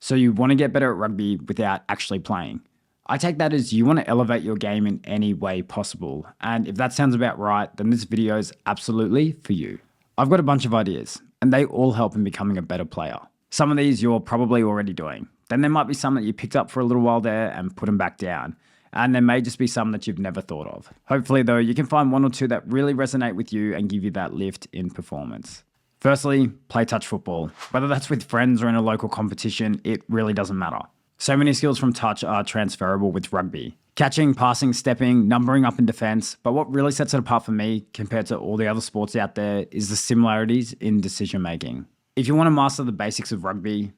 So you want to get better at rugby without actually playing. I take that as you want to elevate your game in any way possible. And if that sounds about right, then this video is absolutely for you. I've got a bunch of ideas, and they all help in becoming a better player. Some of these you're probably already doing. Then there might be some that you picked up for a little while there and put them back down. And there may just be some that you've never thought of. Hopefully though, you can find one or two that really resonate with you and give you that lift in performance. Firstly, play touch football. Whether that's with friends or in a local competition, it really doesn't matter. So many skills from touch are transferable with rugby. Catching, passing, stepping, numbering up in defense. But what really sets it apart for me compared to all the other sports out there is the similarities in decision making. If you want to master the basics of rugby,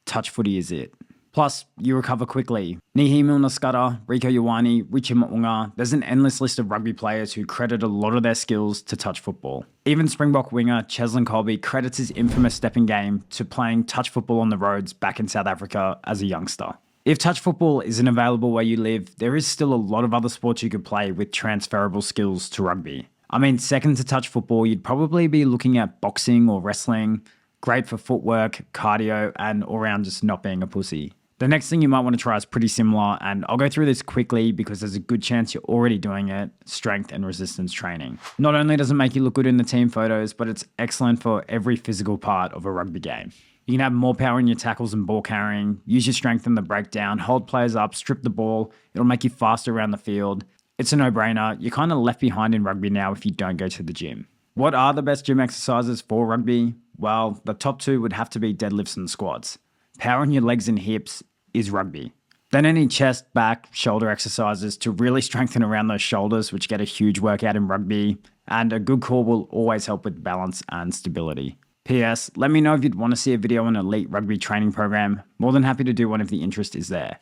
touch footy is it. Plus, you recover quickly. Nihi Milner-Scudder, Rico Ioane, Richie Mo'unga, there's an endless list of rugby players who credit a lot of their skills to touch football. Even Springbok winger Cheslin Colby credits his infamous stepping game to playing touch football on the roads back in South Africa as a youngster. If touch football isn't available where you live, there is still a lot of other sports you could play with transferable skills to rugby. I mean, second to touch football, you'd probably be looking at boxing or wrestling, great for footwork, cardio, and all around just not being a pussy. The next thing you might want to try is pretty similar, and I'll go through this quickly because there's a good chance you're already doing it: strength and resistance training. Not only does it make you look good in the team photos, but it's excellent for every physical part of a rugby game. You can have more power in your tackles and ball carrying, use your strength in the breakdown, hold players up, strip the ball. It'll make you faster around the field. It's a no-brainer. You're kind of left behind in rugby now if you don't go to the gym. What are the best gym exercises for rugby? Well, the top two would have to be deadlifts and squats. Power in your legs and hips is rugby. Then any chest, back, shoulder exercises to really strengthen around those shoulders, which get a huge workout in rugby. And a good core will always help with balance and stability. P.S. Let me know if you'd want to see a video on an elite rugby training program. More than happy to do one if the interest is there.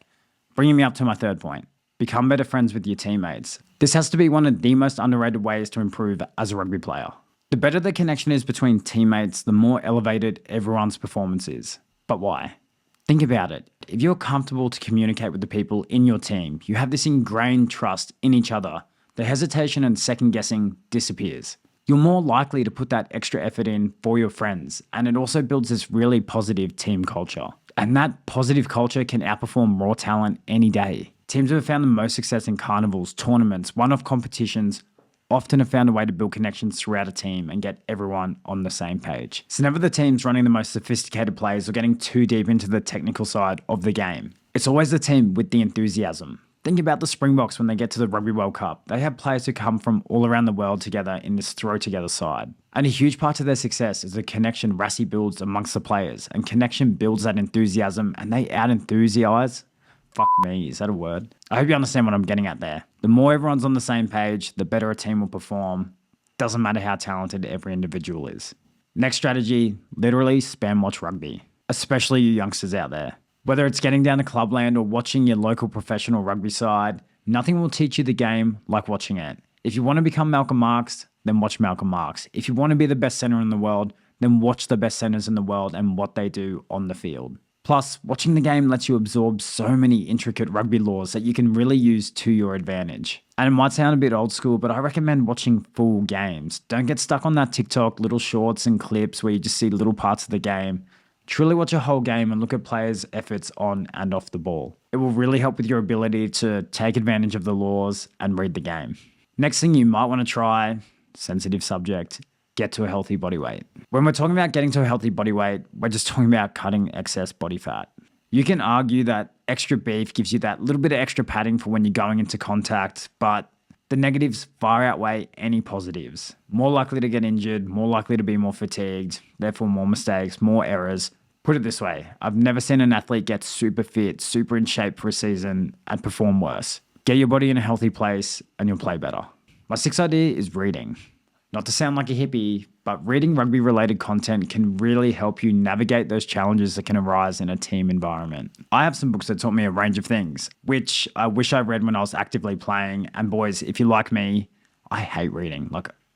Bringing me up to my third point. Become better friends with your teammates. This has to be one of the most underrated ways to improve as a rugby player. The better the connection is between teammates, the more elevated everyone's performance is. But why? Think about it. If you're comfortable to communicate with the people in your team, you have this ingrained trust in each other, the hesitation and second guessing disappears. You're more likely to put that extra effort in for your friends, and it also builds this really positive team culture. And that positive culture can outperform raw talent any day. Teams who have found the most success in carnivals, tournaments, one-off competitions, often have found a way to build connections throughout a team and get everyone on the same page. It's never the teams running the most sophisticated plays or getting too deep into the technical side of the game. It's always the team with the enthusiasm. Think about the Springboks when they get to the Rugby World Cup. They have players who come from all around the world together in this throw-together side. And a huge part of their success is the connection Rassie builds amongst the players. And connection builds that enthusiasm, and they out-enthusiase. Fuck me, is that a word? I hope you understand what I'm getting at there. The more everyone's on the same page, the better a team will perform. Doesn't matter how talented every individual is. Next strategy, literally spam watch rugby, especially you youngsters out there. Whether it's getting down to clubland or watching your local professional rugby side, nothing will teach you the game like watching it. If you want to become Malcolm Marx, then watch Malcolm Marx. If you want to be the best centre in the world, then watch the best centres in the world and what they do on the field. Plus, watching the game lets you absorb so many intricate rugby laws that you can really use to your advantage. And it might sound a bit old school, but I recommend watching full games. Don't get stuck on that TikTok little shorts and clips where you just see little parts of the game. Truly watch a whole game and look at players' efforts on and off the ball. It will really help with your ability to take advantage of the laws and read the game. Next thing you might want to try, sensitive subject, get to a healthy body weight. When we're talking about getting to a healthy body weight, we're just talking about cutting excess body fat. You can argue that extra beef gives you that little bit of extra padding for when you're going into contact, but the negatives far outweigh any positives. More likely to get injured, more likely to be more fatigued, therefore more mistakes, more errors. Put it this way, I've never seen an athlete get super fit, super in shape for a season and perform worse. Get your body in a healthy place and you'll play better. My sixth idea is reading. Not to sound like a hippie, but reading rugby-related content can really help you navigate those challenges that can arise in a team environment. I have some books that taught me a range of things, which I wish I read when I was actively playing. And boys, if you like me, I hate reading.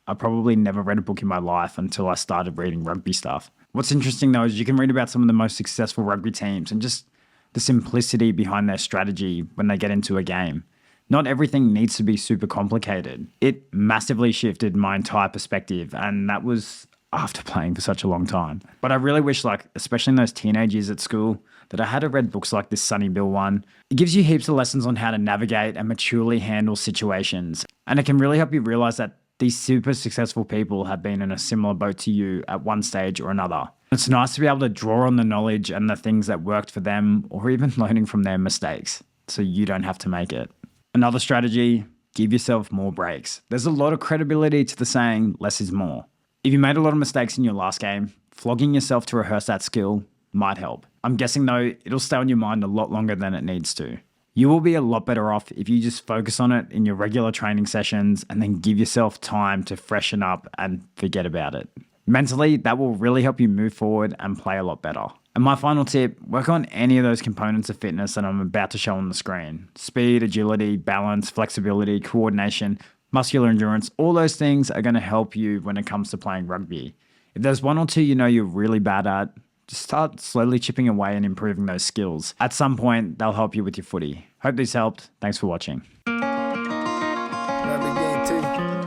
I probably never read a book in my life until I started reading rugby stuff. What's interesting though is you can read about some of the most successful rugby teams and just the simplicity behind their strategy when they get into a game. Not everything needs to be super complicated. It massively shifted my entire perspective, and that was after playing for such a long time. But I really wish, especially in those teenage years at school, that I had read books like this Sunny Bill one. It gives you heaps of lessons on how to navigate and maturely handle situations. And it can really help you realize that these super successful people have been in a similar boat to you at one stage or another. It's nice to be able to draw on the knowledge and the things that worked for them, or even learning from their mistakes so you don't have to make it. Another strategy, give yourself more breaks. There's a lot of credibility to the saying, less is more. If you made a lot of mistakes in your last game, flogging yourself to rehearse that skill might help. I'm guessing though, it'll stay on your mind a lot longer than it needs to. You will be a lot better off if you just focus on it in your regular training sessions and then give yourself time to freshen up and forget about it. Mentally, that will really help you move forward and play a lot better. And my final tip, work on any of those components of fitness that I'm about to show on the screen. Speed, agility, balance, flexibility, coordination, muscular endurance, all those things are going to help you when it comes to playing rugby. If there's one or two you know you're really bad at, just start slowly chipping away and improving those skills. At some point, they'll help you with your footy. Hope this helped. Thanks for watching. Rugby game 2.